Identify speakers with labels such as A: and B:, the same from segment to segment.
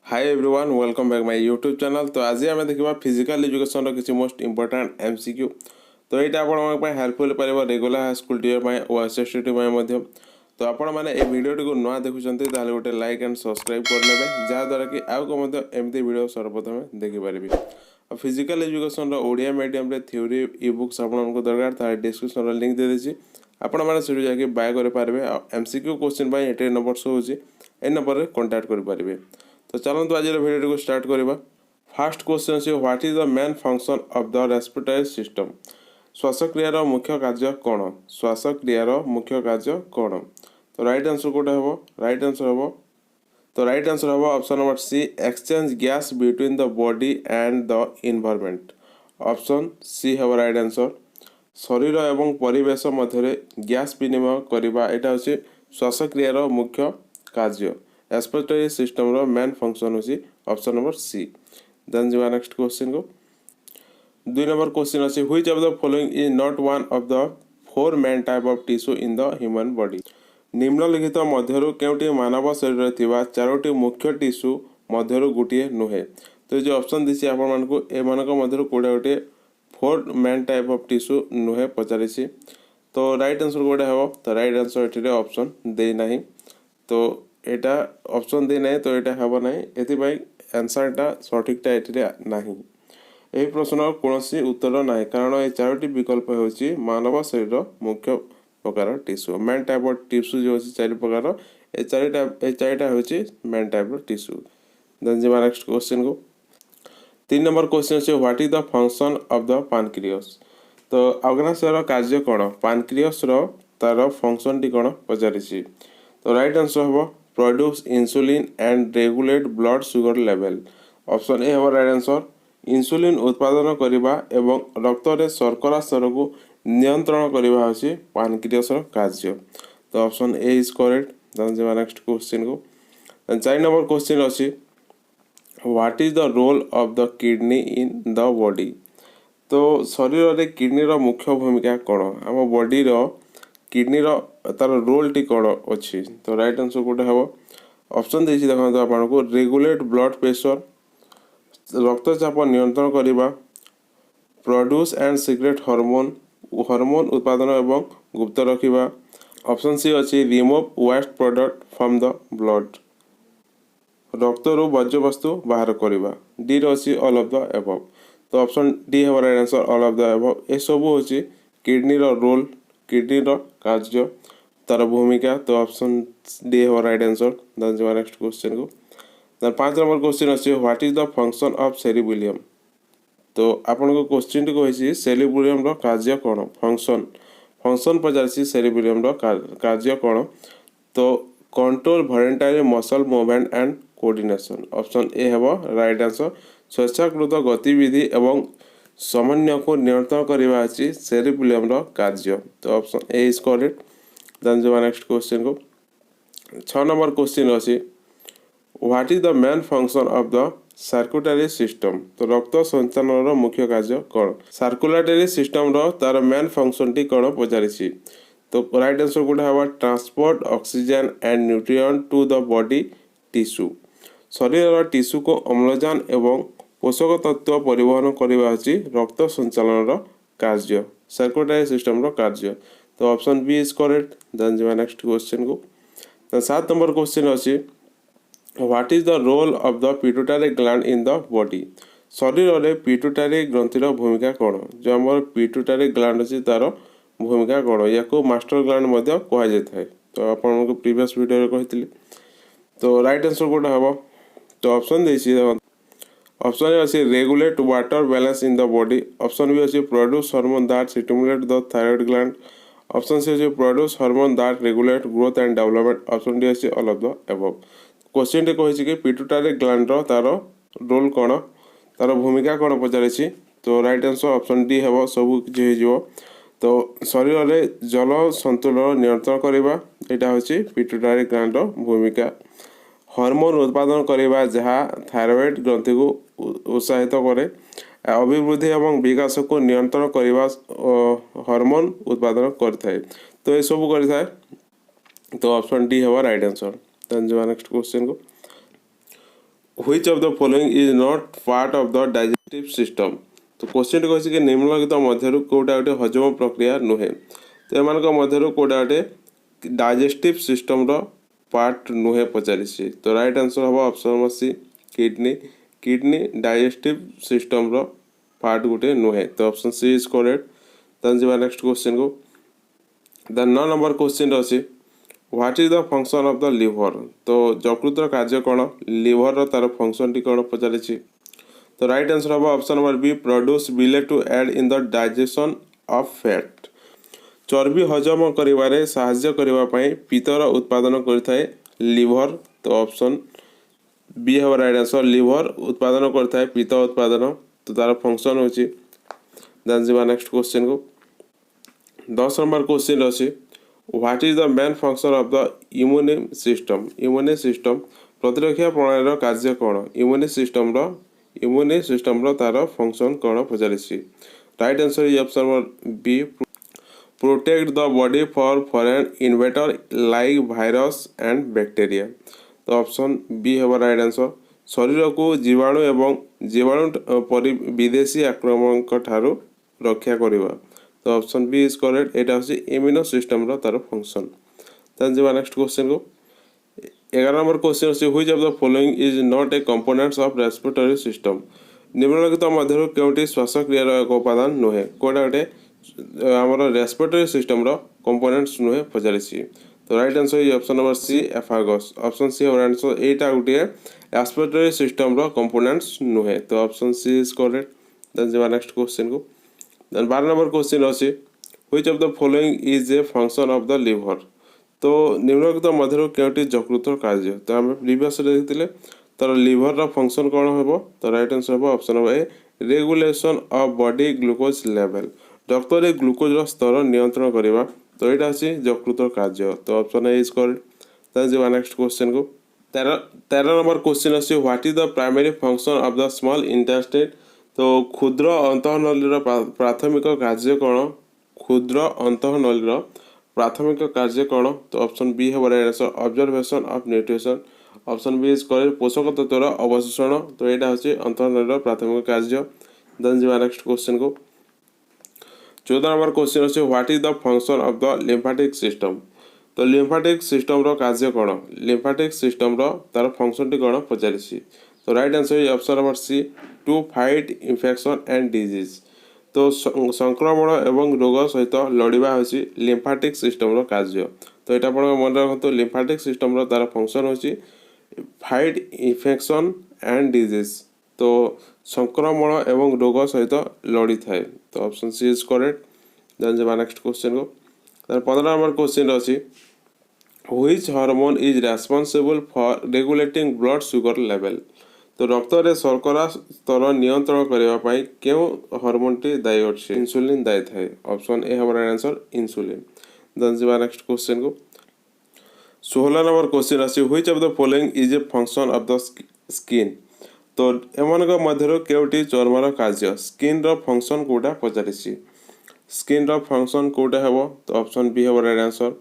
A: Hi everyone welcome back my YouTube channel. तो आज आम देखा फिजिकल एजुकेशन किसी मोस्ट इंपोर्टेंट एमसीक्यू। तो यहाँ आपण हेल्पफुल पार रेगुलर हाई स्कूल टीचर और एसएसटी तो आपण मैंने ये भिडियो टी नुआ देखुं गोटे लाइक एंड सब्सक्राइब करने जहाँद्वारा कि आगे एमती भिडियो सर्वप्रथम देखिपारे। और physical education Odia medium theory e books आपको दरकार तार डिस्क्रिप्शन लिंक दे देती आपण मैंने से जाकि बाय करेंगे। एमसीक्यू क्वेश्चन ये नंबर शो हो नंबर कॉन्टैक्ट करेंगे। तो चलते आज भिडियो को स्टार्ट करवा। फास्ट क्वेश्चन अच्छे what is the main function of the respiratory system. श्वासक्रियार मुख्य कार्य कौन? श्वासक्रियार मुख्य कार्य कौन? तो राइट आंसर कोटा हम राइट आंसर हम तो राइट आंसर हम option number C exchange gas between the body and the environment. Option C हम राइट आंसर। शरीर एवं परिवेश मध्य गैस विनिमय करवा यहाँ हूँ श्वासक्रियार मुख्य कार्य। रेस्पिरेटरी सिस्टम रो मेन फंक्शन होची ऑप्शन नंबर सी। देन जो नेक्स्ट क्वेश्चन को 2 नंबर क्वेश्चन अछि which of the following is not one of the 4 main type of tissue in the human body. निम्नलिखित मध्यरु केउटी मानव शरीर थिबा 4टी मुख्य टिश्यू मध्यरु गुटिए नुहे। तो जो ऑप्शन दिछि आपण मानको ए मानक मध्यरु कोडा गोटे 4 मेन टाइप ऑफ टिश्यू नुहे पचारिछि। तो राइट आंसर कोडा हेबो। तो राइट आंसर एठिरे ऑप्शन दे नाही। तो एटा ऑप्शन दे ना तो यहाँ हम ना ये आंसरटा सठिकटा ये ना। यही प्रश्न कौन उत्तर ना कारण ये 4टी विकल्प होची मानव शरीर मुख्य प्रकार tissue. Main type of tissue जो अच्छी 4 प्रकार ये 4टा होची main type of tissue. Then जी नेक्स्ट क्वेश्चन को 3 नंबर क्वेश्चन अच्छे what is the function of the pancreas. तो अग्नाशयर कार्य कौन? पैनक्रियास तार फंक्शन टी कौन पचारि। तो राइट आंसर हम produce insulin and regulate blood sugar level. Option A हम राइट आंसर। इंसुलिन उत्पादन करने एवं रक्त रे शर्करा स्तर को नियंत्रण करने होची पैनक्रियास कार्य। तो option A is correct. Next question को 4 नंबर क्वेश्चन अच्छी what is the role of the kidney in the body. तो शरीर रे किडनी रो मुख्य भूमिका कौन? आम बॉडी रो किडनी रो तार रोल टी कौन अच्छी। तो राइट आंसर कोटे हम ऑप्शन देखिए देखो आपको रेगुलेट ब्लड प्रेशर रक्तचाप नियंत्रण करने produce and secrete hormone hormone उत्पादन एवं गुप्त रखा। ऑप्शन सी अच्छी remove waste product from the blood रक्त रु वर्ज्य वस्तु बाहर करवा। डी अच्छी ऑल ऑफ द एबव। तो ऑप्शन डी है right answer all of the above. ये सब हूँ किडनी रोल किडनी कार्य तार भूमिका। तो ऑप्शन डी है राइट आंसर। नेक्स्ट क्वेश्चन को 5 नंबर क्वेश्चन अच्छे what is the function of cerebellum. तो आपन को क्वेश्चन टी कहि सेरिबेलियम रो कार्य कौन? फंक्शन फंक्शन पचारि सेरिबेलियम रो कार्य कौन? तो control voluntary muscle movement and coordination. Option A है राइट आंसर। स्वेच्छाकृत गतिविधि एवं समन्वय को नियंत्रण करवा अच्छी सेरिबेलियम रो कार्य। तो option A is correct. Then जो नेक्स्ट क्वेश्चन को 6 नंबर क्वेश्चन अच्छी what is the main function of the circulatory system. तो रक्त संचालन मुख्य कार्य कौन? सर्कुलेटरी सिस्टम रो तार मेन फंक्शन टी कौन पचारि। तो राइट आंसर कोटा हम transport oxygen and nutrient to the body tissue. शरीर टिश्यू को अम्लजान एवं पोषक तत्व परिवहन करवा अच्छी रक्त संचालन कार्य सर्कुलेटरी सिस्टम रो कार्य। तो option B is correct. Then जो नेक्स्ट क्वेश्चन को 7 नंबर क्वेश्चन अच्छी what is the role of the pituitary gland in the body. शरीर रे पिट्यूटरी ग्रंथि रो भूमिका कौन? जो आम पिट्यूटरी ग्लैंड अच्छी तार भूमिका कौन? या को मास्टर ग्लैंड मध्य कह जाए। तो आपको प्रीवियस वीडियो कही। तो राइट आंसर कोटा हम तो ऑप्शन देखिए ऑप्शन ए अच्छी regulate water balance in the body. Option B अच्छी produce hormone that stimulate the thyroid gland. Option C अच्छी produce hormone that regulate growth and development. Option D अच्छी all of the above. Question टी कही कि pituitary gland तार role कौन तार भूमिका कौन पचारि। तो राइट आंसर ऑप्शन डी है सब किसी हो। तो शरीर में जल संतुलन नियंत्रण करवा यहाँ हूँ पिट्यूटरी ग्लैंड भूमिका। हार्मोन उत्पादन करवा जहाँ थायराइड ग्रंथि को उत्साहित करे अभिवृद्धि एवं विकास को नियंत्रण करने हार्मोन उत्पादन करता। तो ये सब करता है। तो ऑप्शन डी है राइट आंसर। देन जो नेक्स्ट क्वेश्चन को which of the following is not part of the digestive system. तो क्वेश्चन कहछि कि निम्नलिखित मध्यरु कोटा गोटे हजम प्रक्रिया नुहे। तो एमानक मध्यरु कोटा गोटे डाइजेस्टिव सिस्टम रो पार्ट नुहे पचारिछि। तो राइट आंसर हबो option number C kidney. Kidney digestive system रो पार्ट गोटे नुहे। तो option C is correct. Then जिबा नेक्स्ट क्वेश्चन को। द 9 नंबर क्वेश्चन अछि what is the function of the liver. तो यकृतर कार्य कौन, लिवर रो तार फंक्शन टी कौन पचारिछि। तो राइट आंसर हबो option number B produce bile to aid in the digestion of fat. चर्बी हजम करिवारे सहाय्य करिवा पई पित्तर उत्पादन करिथाय लिवर। तो ऑप्शन बी हबो राइट आंसर। लिवर उत्पादन करथाय पित्त उत्पादन। तो तार फंक्शन होची। देन जिबा नेक्स्ट क्वेश्चन को। 10 नंबर क्वेश्चन अछि what is the main function of the immune system. Immune system प्रतिरक्षा प्रणाली कार्य कौन। इम्यून सिस्टम रो तार फंक्शन कौन पचारिछि। Right answer is option number B protect the body for foreign invader like virus and bacteria. तो option B है right answer. शरीर को जीवाणु एवं जीवाणु परि विदेशी आक्रमण ठारू रक्षा करवा। तो ऑप्शन बी इज करेक्ट। एटा होची इम्यूनो सिस्टम रो तार फंक्शन। देन जिबा नेक्स्ट क्वेश्चन को। 11 नंबर क्वेश्चन अछि which of the following is not a components of respiratory system. निम्नलिखित मध्यरु केउटी श्वासक्रिया रो एक उपादान नुहे। कोडा गोटे हमर रेस्पिरेटरी सिस्टम रो कंपोनेंट्स नुहे पचारिछि। तो right answer is option number C oesophagus. Option C और आंसर एटा गोटे रेस्पिरेटरी सिस्टम रो कंपोनेंट्स नुहे। तो option C is correct. Then जिबा नेक्स्ट क्वेश्चन को। देन 12 नंबर क्वेश्चन अछि which of the following is a function of the liver. तो निम्नलिखित मध्यरु केउटी यकृतर कार्य। तो हम प्रीवियस देखिथिले तर लिवर रो फंक्शन कोन हेबो। तो राइट आंसर हेबो option number A regulation of body glucose level. रक्त रे ग्लूकोज रो स्तर नियंत्रण करबा। तो एटा अछि यकृतर कार्य। तो option A is correct. Then जिबा नेक्स्ट क्वेश्चन को। 13 नंबर क्वेश्चन अछि what is the primary function of the small intestine. तो क्षुद्र अंतःनली प्राथमिक कार्य कौन। क्षुद्र अंतःनली प्राथमिक कार्य कौन। तो ऑप्शन बी है right answer observation of nutrition. Option B is correct पोषक तत्वर अवशोषण। तो यहाँ हूँ अंतःनली प्राथमिक कार्य। देन जिबा नेक्स्ट क्वेश्चन को। 14 नंबर क्वेश्चन अछि what is the function of the lymphatic system. तो लिम्फेटिक सिस्टम रो कार्य कौन। लिम्फेटिक सिस्टम रो तार फंक्शन टी कौन पचारिछि। तो right answer is option number C to fight infection and disease. तो संक्रमण एवं रोग सहित लड़वा होची लिम्फेटिक सिस्टम रो कार्य। तो यहाँ आप मन रखु लिम्फेटिक सिस्टम रो तार फंक्शन होची फाइट इन्फेक्शन एंड डिजीज। तो संक्रमण एवं रोग सहित लड़ी थाए। तो option C is correct. Then जिबा नेक्स्ट क्वेश्चन को। 15 नंबर क्वेश्चन अछि which hormone is responsible for regulating blood sugar level. तो रक्त रे शर्करा स्तर नियंत्रण करबा पई केउ हार्मोन टी दायी अछि। इंसुलिन दायी थाए। ऑप्शन ए हमर आंसर इंसुलिन। देन जिबा नेक्स्ट क्वेश्चन को। 16 नंबर क्वेश्चन अछि which of the following is a function of the skin. तो एमानक मध्यरु केउटी चर्मर कार्य। स्किन रो फंक्शन कोटा पचारिछि। स्किन रो फंक्शन कोटा हेबो। तो ऑप्शन बी हेबो right answer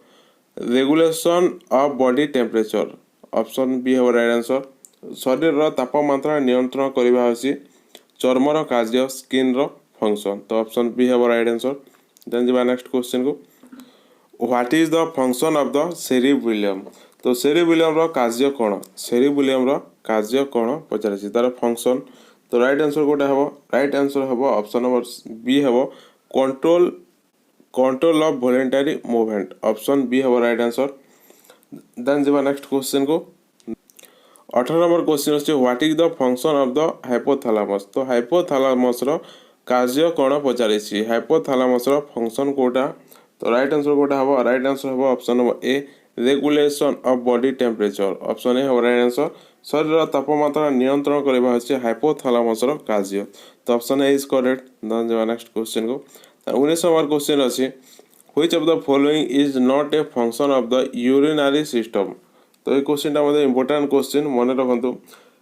A: regulation of body temperature. Option B हेबो राइट आंसर शरीर तापमात्रा नियंत्रण करबा होची चर्मर कार्य स्किन रो फंक्शन। तो ऑप्शन बी हेबो राइट आंसर। देन जिबा नेक्स्ट क्वेश्चन को। What is the function of the cerebellum. तो सेरिबेलियम रो कार्य कोन। सेरिबेलियम रो कार्य कोन पचारिछि तार फंक्शन। तो राइट आंसर कोटा हेबो। राइट आंसर हेबो ऑप्शन नंबर बी हेबो control of voluntary movement. Option B हेबो राइट आंसर। देन जिबा नेक्स्ट क्वेश्चन को। 18 नंबर क्वेश्चन अछि what is the function of the hypothalamus. तो हाइपोथैलेमस रो कार्य कोन पचारिछि। हाइपोथैलेमस रो फंक्शन कोटा। तो राइट आंसर कोटा हबो। राइट आंसर हबो option number A regulation of body temperature. Option A हबो राइट आंसर शरीर तापमात्रा नियंत्रण करबा होछि हाइपोथैलेमस रो कार्य। तो option A is correct. Then जिबा नेक्स्ट क्वेश्चन को। 19 नंबर क्वेश्चन अछि which of the following is not a function of the urinary system. तो ये क्वेश्चन टा इंपोर्टेंट क्वेश्चन मन रखु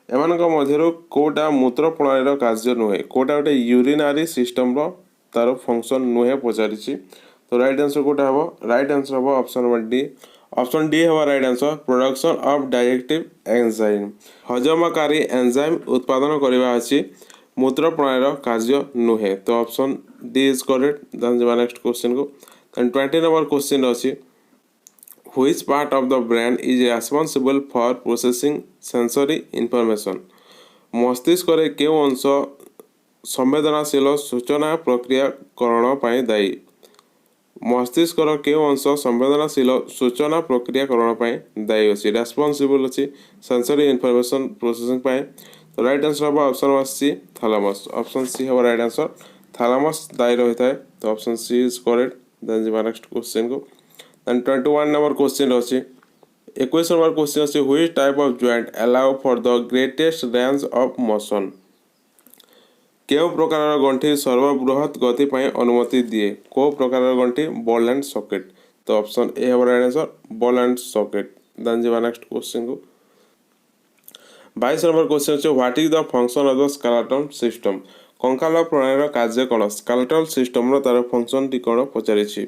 A: एमानक मध्यरु कोटा मूत्र प्रणाली कार्य नुहे। कोटा गोटे यूरिनरी सिस्टम रो तार फंक्शन नुहे पचारिछि। तो राइट आंसर कोटा हबो। राइट आंसर हबो option number D option D हेबा right answer production of digestive enzyme हजमकारी एंजाइम उत्पादन करबा अछि मूत्र प्रणालीर कार्य नुहे तो option D is correct then जबा नेक्स्ट क्वेश्चन को देन 20 नंबर क्वेश्चन अछि which part of the brain is responsible for processing sensory information मस्तिष्क रे केउ अंश संवेदनशील सूचना प्रक्रियाकरण पाई दायी मस्तिष्कर केउ अंश संवेदनशील सूचना प्रक्रियाकरण पाई दायी अछि रेस्पॉन्सिबल अछि सेंसरी इंफॉर्मेशन प्रोसेसिंग पाई तो राइट आंसर हम option C thalamus option C हम राइट आंसर थैलामस दायी रही है तो option C is correct then जी नेक्स्ट क्वेश्चन को देन 21 नंबर क्वेश्चन अछि 21 नंबर क्वेश्चन अछि which type of joint allow for the greatest range of motion केउ प्रकार गंठी सर्वबृहत गति पाई अनुमति दिए को प्रकार गंठी बॉल एंड सॉकेट तो ऑप्शन ए हम right answer ball and socket then जी नेक्स्ट क्वेश्चन को 22 नंबर क्वेश्चन अछि what is the function of the skeletal system कंकाल प्रणालीर कार्य कोन स्केलेटल सिस्टम रो तार फंक्शन टी कोन पचारिछि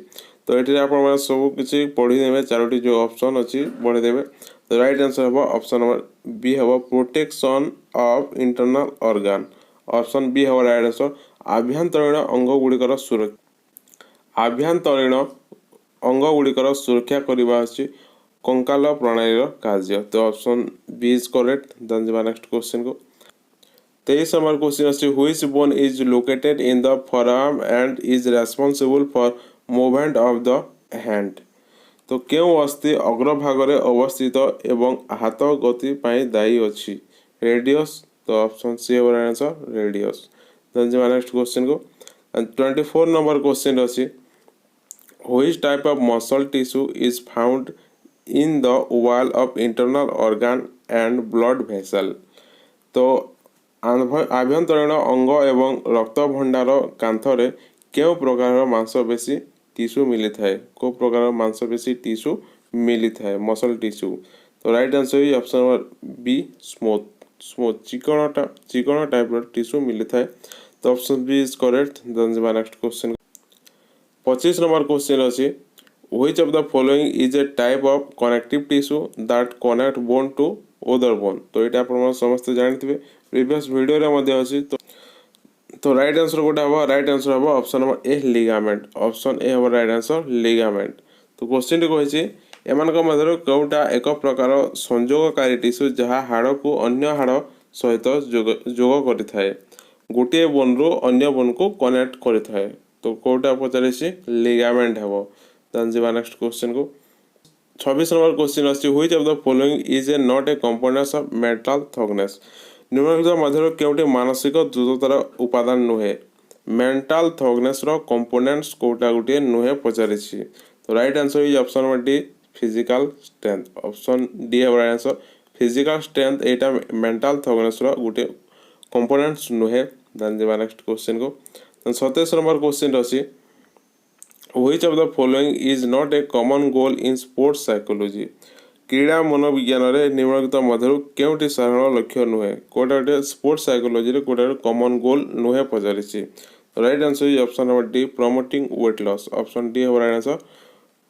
A: तो एठी आपण माने सब किछि पढी देबे चारोटी जो ऑप्शन अछि पढी देबे तो राइट आंसर हबो ऑप्शन नंबर बी हबो protection of internal organ option B हबो राइट आंसर आभ्यंतरीण अंग गुड़िकर सुरक्षा आभ्यंतरीण अंग गुड़िकर सुरक्षा करबा अछि कंकाल प्रणालीर कार्य तो option B is correct then जी नेक्स्ट क्वेश्चन को 23 नंबर क्वेश्चन अछि which bone is located in the forearm and is responsible for movement of the hand तो केउ अस्थि अग्रभाग रे अवस्थित एवं हाथ गति पाई दायी अछि रेडियस तो ऑप्शन सी है आंसर रेडियस देन जी नेक्स्ट क्वेश्चन को 24 नंबर क्वेश्चन अछि which type of muscle tissue is found in the wall of internal organ and blood vessel तो आभ्यंतरीण अंग एवं रक्त भंडार कांथरे केउ प्रकार मांसपेशी टिश्यू मिली थाए को प्रकार मांसपेशी टिश्यू मिली थाए मसल टिश्यू तो right answer is option number B smooth चिकन टाइप रो टिश्यू मिली थाए तो option B is correct then जी नेक्स्ट क्वेश्चन 25 नंबर क्वेश्चन अछि which of the following is a type of connective tissue that connect bone to other bone तो एटा आपण समस्त जानथिबे प्रीवियस वीडियो रे मध्ये अछि तो राइट आंसर गोटे हम राइट आंसर हम option number A ligament option A हम राइट आंसर लिगामेंट तो क्वेश्चन टी कहिछि एमानक मध्यर कोउटा एक प्रकार संयोगकारी टिश्यू जहा हाड़ को अन्य हाड़ सहित जोग करिथाए गोटे बोन रो अन्य बोन को कनेक्ट करिथाए तो कोउटा पचारिछि लिगामेंट हेबो देन जी नेक्स्ट क्वेश्चन को 26 नंबर क्वेश्चन अछि which of the following is a not a components of mental toughness निम्नलिखित मध्यर केउटे मानसिक द्रुततार उपादान नुहे मेंटल थॉगनेस रो कंपोनेंट्स कोउटा गुटे नुहे पचारिछि तो right answer is option number D physical strength option D है राइट आंसर फिजिकल स्ट्रेंथ एटा मेंटल थॉगनेस रो गुटे कंपोनेंट्स नुहे देन जी नेक्स्ट क्वेश्चन को 27 नंबर क्वेश्चन अछि which of the following is not a common goal in sports psychology क्रीड़ा मनोविज्ञान रे निम्नलिखित मध्यरु केउटी साधारण लक्ष्य नुहे कोटाटे स्पोर्ट्स साइकोलॉजी रे कोटाटे कॉमन गोल नुहे पचारिछि right answer is option number D promoting weight loss option D है राइट आंसर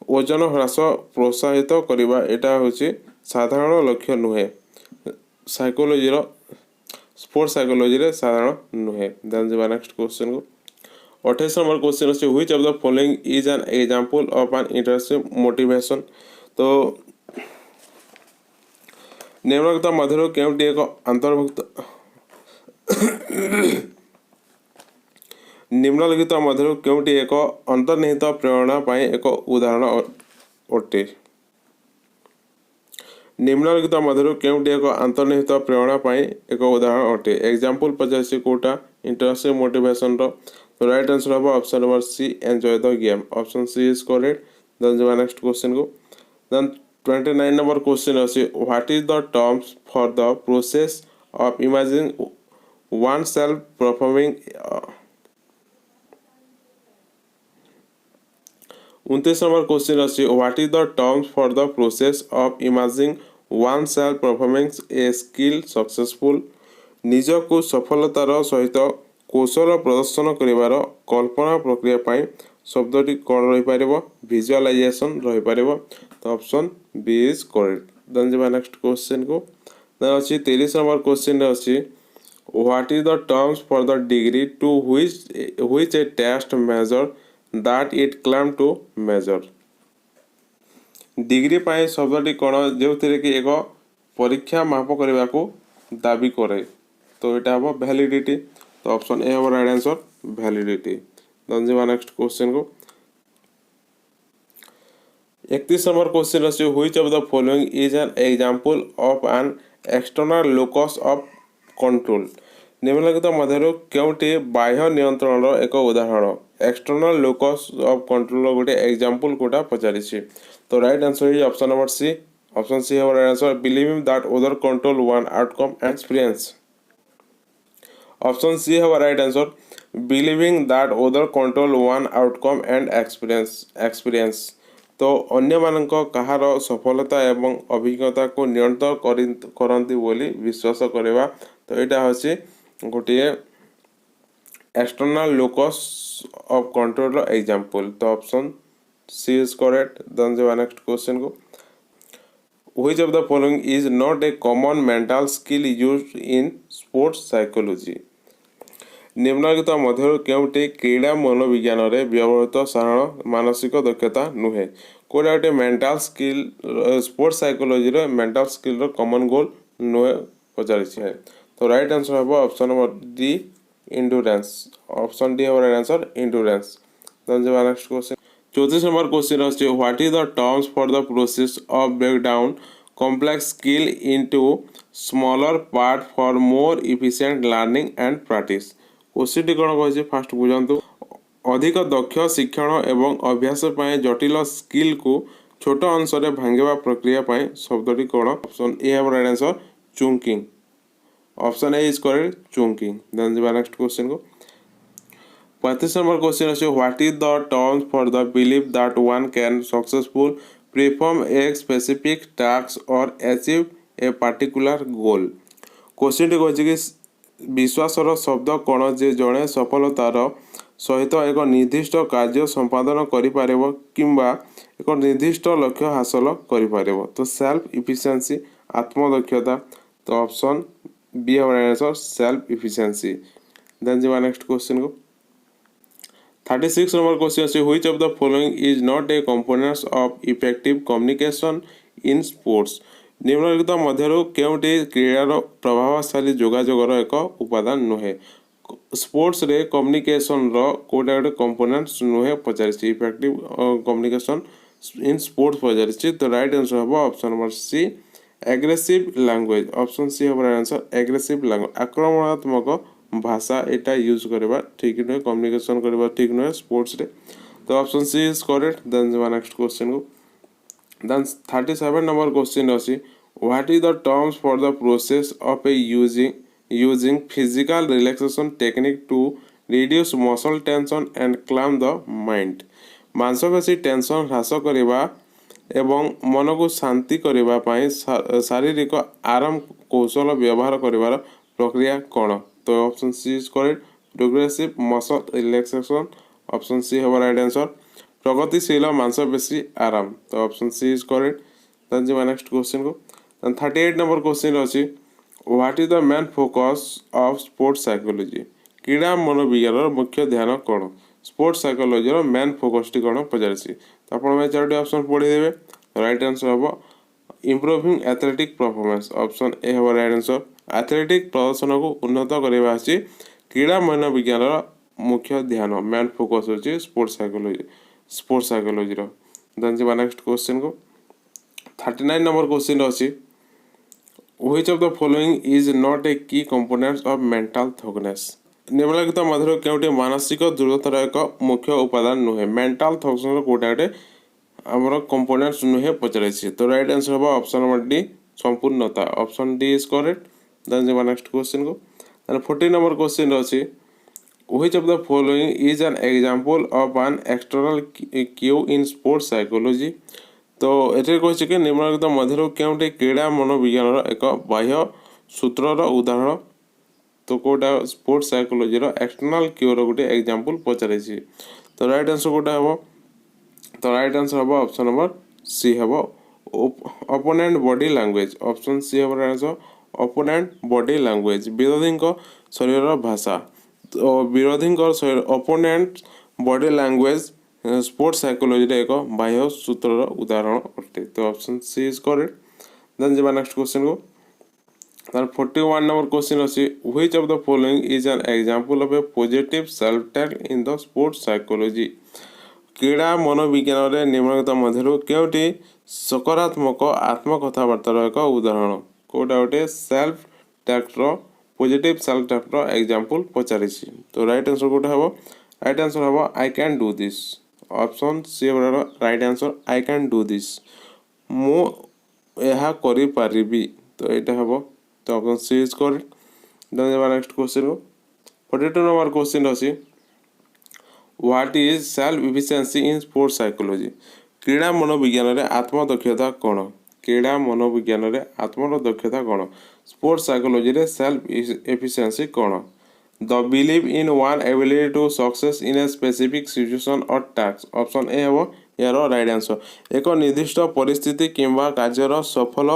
A: ओजन ह्रास प्रोत्साहित करबा एटा होछि साधारण लक्ष्य नुहे साइकोलॉजी रो स्पोर्ट्स साइकोलॉजी रे साधारण नुहे देन जी नेक्स्ट क्वेश्चन को 28 नंबर क्वेश्चन अछि which of the following is an example of an interesting motivation तो निम्नलिखित मध्यरु केउटी एक अंतर्भुक्त निम्नलिखित मध्यरु केउटी एक अंतर्निहित प्रेरणा पाई एक उदाहरण अटे निम्नलिखित मध्यरु केउटी एक अंतर्निहित प्रेरणा पाई एक उदाहरण अटे एग्जांपल पचासी कोटा इंटरेस्टिंग मोटिवेशन रो तो राइट आंसर हबो option number C enjoy the game option C is correct then जो नेक्स्ट क्वेश्चन को देन 29 नंबर क्वेश्चन अछि what is the terms for the process of imaging one self performing 29 number question अछि what is the terms for the process of imaging one self performing a skill successful निजको सफलतार सहित कौशल प्रदर्शन करिवार कल्पना प्रक्रिया पाई शब्दटी कौन रही पारिबो विजुअलाइजेशन रही पारिबो तो option B is correct. Then जी नेक्स्ट क्वेश्चन को देन अच्छी 23 नंबर क्वेश्चन अच्छी what is the terms for the degree to which a test measure that it claim to measure. Degree पाए शब्दटी कौन जो कि एक परीक्षा माप करने को दाबी करे तो यहाँ हम वैलिडिटी। तो ऑप्शन ए हम राइट आंसर वैलिडिटी। देन जी नेक्स्ट क्वेश्चन को 31 नंबर क्वेश्चन अच्छे which of the following is an example of an external locus of control. निम्नलिखित मध्य क्योंटी बाह्य नियंत्रण एक उदाहरण एक्सटर्नल लोकस ऑफ कंट्रोल गोटे एग्जांपल कोटा पचारि। तो right answer is option number C. Option C है right answer believing that other control one outcome and experience. Option C है right answer believing that other control one outcome and experience. तो अन्य मानक कहार सफलता एवं अभिज्ञता को नियंत्रण करती बोली विश्वास करवा। तो यहाँ हूँ गोटे external locus of control example. तो option C is correct. Then जो नेक्स्ट क्वेश्चन को which of the following is not a common mental skill used in sports psychology. निम्नलिखित मध्य केउटी क्रीड़ा मनोविज्ञान में व्यवहृत साधारण मानसिक दक्षता नुहे कोड़ा गोटे mental skill sports psychology mental skill common goal नुहे पचारि। तो राइट आंसर हम option number D endurance. Option D हम राइट आंसर इंडुरेंस। देन जो नेक्स्ट क्वेश्चन 34 नंबर क्वेश्चन अच्छे what is the terms for the process of break down complex skill into smaller part for more efficient learning and practice. Question कौन कहे fast बुझातु अधिक दक्ष शिक्षण एवं अभ्यास जटिल skill को छोट अंश में भांगा प्रक्रिया शब्दटी कौन। ऑप्शन ए है right answer chunking. Option A is correct chunking. Then जी नेक्स्ट क्वेश्चन को 35 नंबर क्वेश्चन अच्छे what is the terms for the belief that one can successful perform a specific task और achieve a particular goal. Question टी कहे कि विश्वासर शब्द कौन जे जड़े सफलतार सहित एक निर्दिष्ट कार्य संपादन करिपारे किंबा एक निर्दिष्ट लक्ष्य हासिल करिपारे। तो सेल्फ इफिशिएंसी आत्मदक्षता। तो ऑप्शन बी है आंसर सेल्फ इफिशिएंसी। देन जी नेक्स्ट क्वेश्चन को 36 नंबर क्वेश्चन अच्छे which of the following is not a components of effective communication in sports. निम्नलिखित मध्य केउटी क्रीडार प्रभावशाली जोगाजोगर एक उपादान नुहे स्पोर्ट्स रे कम्युनिकेशन कोटा गोटे कंपोनेंट्स नुहे पचारि इफेक्टिव कम्युनिकेशन इन स्पोर्ट्स पचारि। तो राइट आंसर हम option number C aggressive language. Option C हम राइट आंसर एग्रेसिव लैंग्वेज आक्रमणात्मक भाषा एटा यूज करवा ठीक नुहे कम्युनिकेशन करवा ठीक नुहे स्पोर्ट्स रे। तो option C is correct. Then next question को देन 37 नंबर क्वेश्चन अच्छी what is the terms for the process of a using physical relaxation technique to reduce muscle tension and calm the mind. मांसपेशी tension ह्रास करवा एवं मन को शांति करने शारीरिक आराम कौशल व्यवहार कर प्रक्रिया कौन। तो option C is correct progressive muscle relaxation. Option C है राइट आंसर प्रगतिशील मांसपेशी आराम। तो option C is correct. Then जी नेक्स्ट क्वेश्चन को 38 नंबर क्वेश्चन अच्छी what is the main focus of sports psychology. क्रीड़ा मनोविज्ञान मुख्य ध्यान कौन स्पोर्ट्स साइकोलॉजी मेन फोकस टी कौन पचारि। तो आप चारोटी ऑप्शन पढ़ीदेवे। राइट आंसर हम improving athletic performance. Option A है राइट आंसर एथलेटिक प्रदर्शन को उन्नत करवा क्रीड़ा मनोविज्ञान मुख्य ध्यान मेन फोकस होची स्पोर्ट्स साइकोलॉजी। देन जी नेक्स्ट क्वेश्चन को 39 नंबर क्वेश्चन अच्छी which of the following is not ए की कंपोनेंट्स ऑफ मेंटल थकनेस। निम्नलिखित मध्य केउटी मानसिक दृढ़तार एक मुख्य उपादान नुहे मेंटल थकनेस कोटा गोटे आमर कंपोनेंट्स नुहे पचारि। तो राइट आंसर हम ऑप्शन नंबर डी संपूर्णता। Option D is correct. Then जी नेक्स्ट क्वेश्चन को 40 नंबर क्वेश्चन अच्छी which of the following is an example of an external cue in sports psychology. तो ये कहे कि निम्नलिखित मध्य केउटी क्रीड़ा मनोविज्ञान एक बाह्य सूत्रर उदाहरण। तो कोटा स्पोर्ट्स साइकोलॉजी एक्सटर्नल क्यूर गोटे एग्जांपल पचारि। तो राइट आंसर कोटा हम। तो राइट आंसर हम ऑप्शन नंबर सी हम opponent body language option C ହେବ ଆନ୍ସର ଅପୋନେଣ୍ଟ ବଡି ଲାଙ୍ଗୁଏଜ ବିରୋଧୀଙ୍କ ଶରୀରର ଭାଷା ତ ବିରୋଧୀଙ୍କ opponent body language sports psychology रे एक बाह्य सूत्रर उदाहरण अटे तो option C is correct then जब नेक्स्ट क्वेश्चन को तार 41 नंबर क्वेश्चन अछि which of the following is an example of a positive self talk in the sports psychology क्रीड़ा मनोविज्ञान रे निम्नलिखित मध्यरु केउटी सकारात्मक आत्म कथावार्तार एक उदाहरण कोटा गोटे सेल्फ टैग्र पॉजिटिव सेल्फ टैग्र एग्जांपल पचारिछि तो राइट आंसर कोटा हबो राइट आंसर हबो I can do this option C right answer I can do this मु यह करि पारिबी तो एटा हबो तो option C is correct then next question 42 number question अछि what is self efficiency in sports psychology क्रीड़ा मनोविज्ञान रे आत्मदक्षता कोन क्रीड़ा मनोविज्ञान रे आत्मदक्षता कोन स्पोर्ट्स साइकोलॉजी रे सेल्फ एफिशिएंसी कोन the believe in one ability to success in a specific situation or task option A हेबो यार राइट आंसर एक निर्दिष्ट परिस्थिति किंबा कार्यर सफल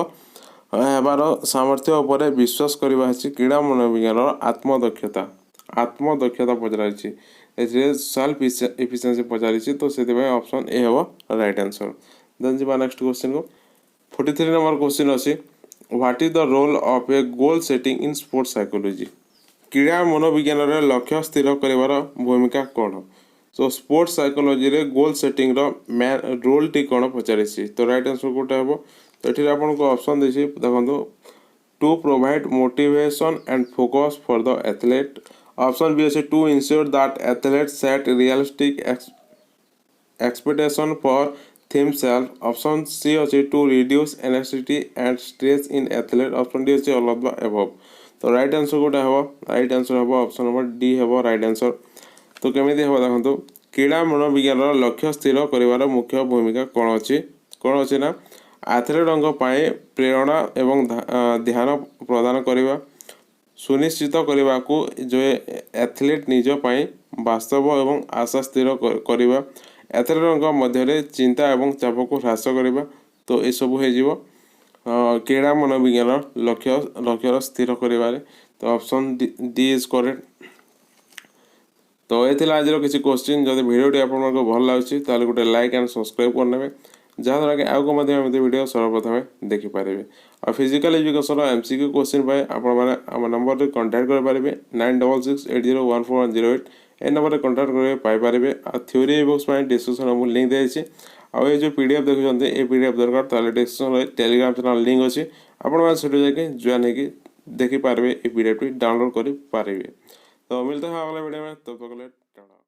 A: हेबार सामर्थ्य उपर विश्वास करबा अछि क्रीड़ा मनोविज्ञान आत्मदक्षता पचारि सेल्फ एफिशिएंसी पचारि तो से ऑप्शन ए हेबो राइट आंसर देन जी नेक्स्ट क्वेश्चन को 43 नंबर क्वेश्चन अछि what is the role of a goal setting in sports psychology क्रीड़ा मनोविज्ञान रे लक्ष्य स्थिर करिवार भूमिका कोन सो स्पोर्ट्स साइकोलॉजी रे गोल सेटिंग रो मेन रोल टी कोन पचारि तो राइट आंसर कोटा हेबो तो एठी आपन को ऑप्शन देछि देखंतु to provide motivation and focus for the athlete option B अछि to ensure that athlete set realistic expectation for themselves option C अछि to reduce anxiety and stress in athlete option D अछि all of the above तो right answer कोटा हेबो right answer हेबो option number D हेबो right answer तो केमिति हेबो देखंतु क्रीड़ा मनोविज्ञान लक्ष्य स्थिर करिवार मुख्य भूमिका कोन अछि ना एथलीटों पाए प्रेरणा एवं ध्यान प्रदान करने सुनिश्चित करने को जो एथलीट निज पाए वास्तव एवं आशा स्थिर करने एथलीटों मध्य चिंता एवं चाप को ह्रास करने तो ये सब हो क्रीड़ा मनोविज्ञान लक्ष्य स्थिर कर तो ऑप्शन डी इज करेक्ट तो ये आज किसी क्वेश्चन जब भिडियोटी आपको भल लगे गोटे लाइक एंड सब्सक्राइब करने जहाँद्वारा कि आगे मत वीडियो सर्वप्रथम देखिपारे और फिजिकल एजुकेशन एमसीक्यू क्वेश्चन आप नंबर कांटेक्ट करेंगे 9668014108 ए नंबर कांटेक्ट करेंगे आ थ्योरी बुक्स डिस्क्रिप्शन में लिंक देती आउ ये जो पीडीएफ देखुं ये पीडीएफ दरकार डिस्क्रिप्शन टेलीग्राम चैनल लिंक अच्छी आपड़ी जॉइन हो देखिपारे ये पीडीएफ डाउनलोड करेंगे तो मिलते हैं अगले वीडियो में तब तक